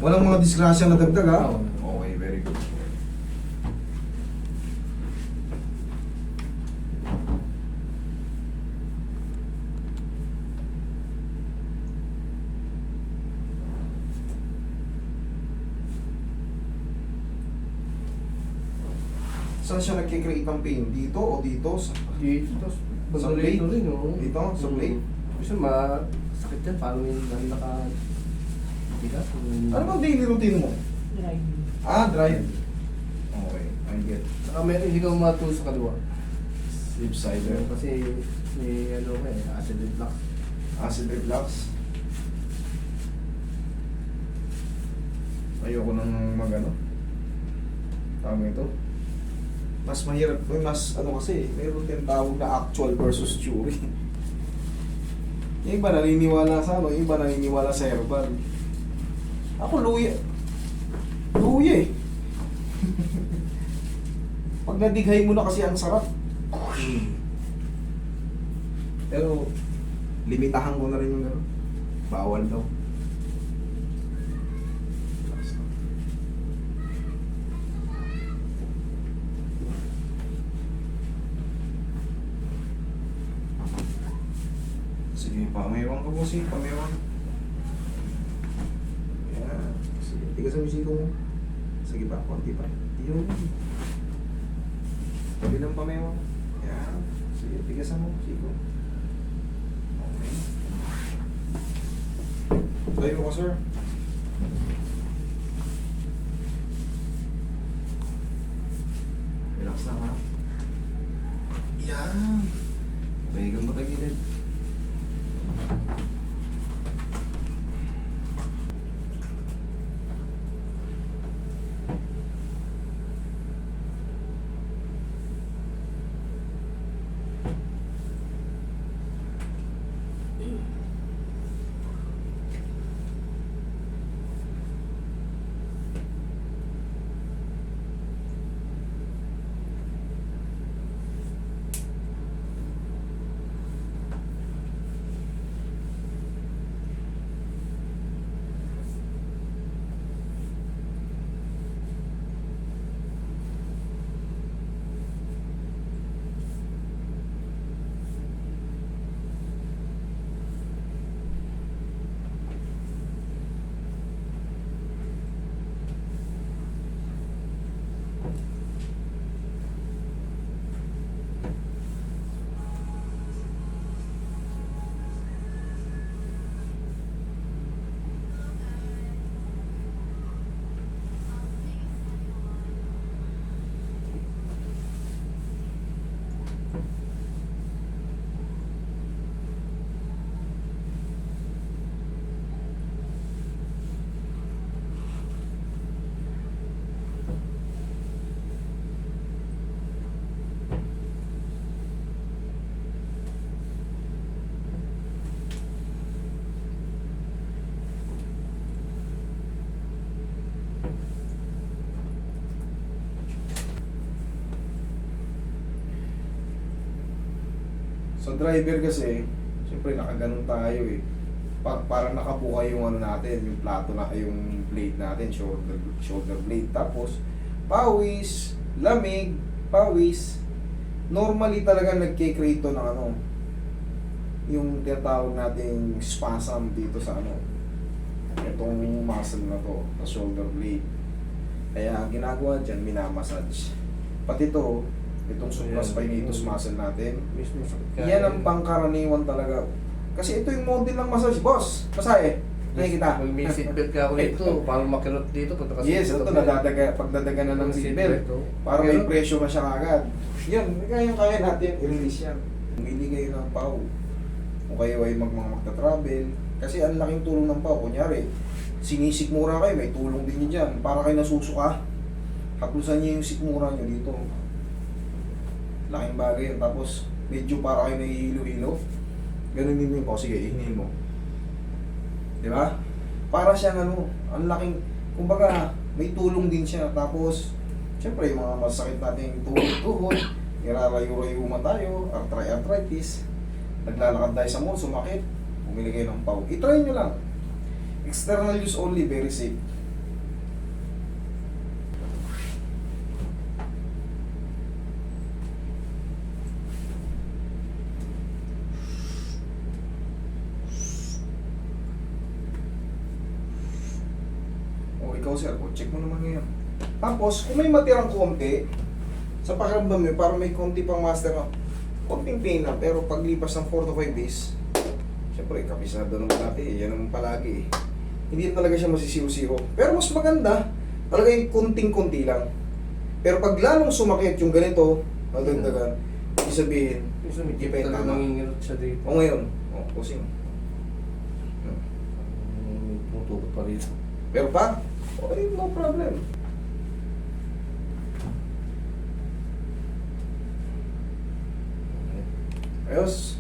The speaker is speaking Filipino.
Walang mga disgrasya na dagdag, ha? Oo. Okay, very good. Saan siya nagkikreate ng pain? Dito o dito? Dito, tapos Sa dito blade? rin, oh. Dito? Sa blade? Kasi masakit yan, parang yung naka... Bigat. Ano ba daily routine mo? Driving. Ah, drive. Okay, I get. Saka meron hindi ka matuto sa kaliwa. Sleep cider. Kasi may ano ka eh, acid reflux. Acid reflux. Ayoko nang mag-ano. Tawag ito. Mas mahirap, mas ano kasi, mayroon din tawag na actual versus theory. Yung iba naniniwala sa ano, yung iba naniniwala sa herbal. Ako luya. Luya eh. Pag nadighay mo na kasi ang sarap. Pero, limitahan ko na rin yung gano'n. Bawal daw. Sige, pamewang ka po, sige, pamewang. Yan. Sige, tigas ang siko mo. Sige pa, konti pa. Yun. Tabi ng pamewang. Yan. Sige, tigasan mo, siko. Okay. Tayo ko, sir. Relax lang, ha? Yan. Okay, kang matagilid. Sa driver kasi, siyempre nakaganon tayo eh. Parang nakabuka yung ano natin, yung plato na, yung blade natin, shoulder blade. Tapos, pawis, lamig, pawis. Normally talaga nagkikreate to ng ano, yung tinatawag nating spasm dito sa ano, itong muscle na to, sa shoulder blade. Kaya ang ginagawa dyan, minamassage. Pati to, itong supraspinatus muscle natin, Mismo sakit ka. yan ang pangkaraniwan talaga. Kasi ito yung model ng massage, boss. Masahe. Nakikita. Pag may seatbelt ka ako dito, parang makirot dito. Pag Yes, ito pagdadaga na ng seatbelt. Para may pressure na siya kagad. Yan, kaya natin i-release yan. Pumili kayo ng PAW. Kung kayo ay magta-travel. Kasi ang laking tulong ng PAW. Kunyari, sinisikmura kayo, may tulong din nyo dyan. Para kayo nasusuka. Haplusan nyo yung sikmura nyo dito. Laking bagay yun. Tapos, medyo para kayo nahihilo-hilo. Ganun din po. Sige, inhale mo. Diba? Para siyang ano, ang laking, kumbaga, may tulong din siya. Tapos, syempre, yung mga masakit natin tuhod, nirarayo-rayuman tayo, arthritis, naglalakad tayo sa mall, sumakit, bumili kayo ng PAW. I-try nyo lang. External use only, very safe. O ikaw sir, o check mo naman ngayon. Tapos, kung may matirang konti, sa pakiramdam nyo, parang may konti pang master na, konting pain lang, pero paglipas ng 4 to 5 days, syempre, kapisado naman natin, yan naman palagi eh. Hindi talaga siya masisiw-siw. Pero mas maganda, talaga yung konting-konti lang. Pero pag lalong sumakit yung ganito, madagdagan, ibig sabihin, Gusto mo, Di pa yung talaga tama. nangingirot siya dito. o ngayon, o pusing. Tumutukot pa rito. Pero pa, okay, no problem. Ayos.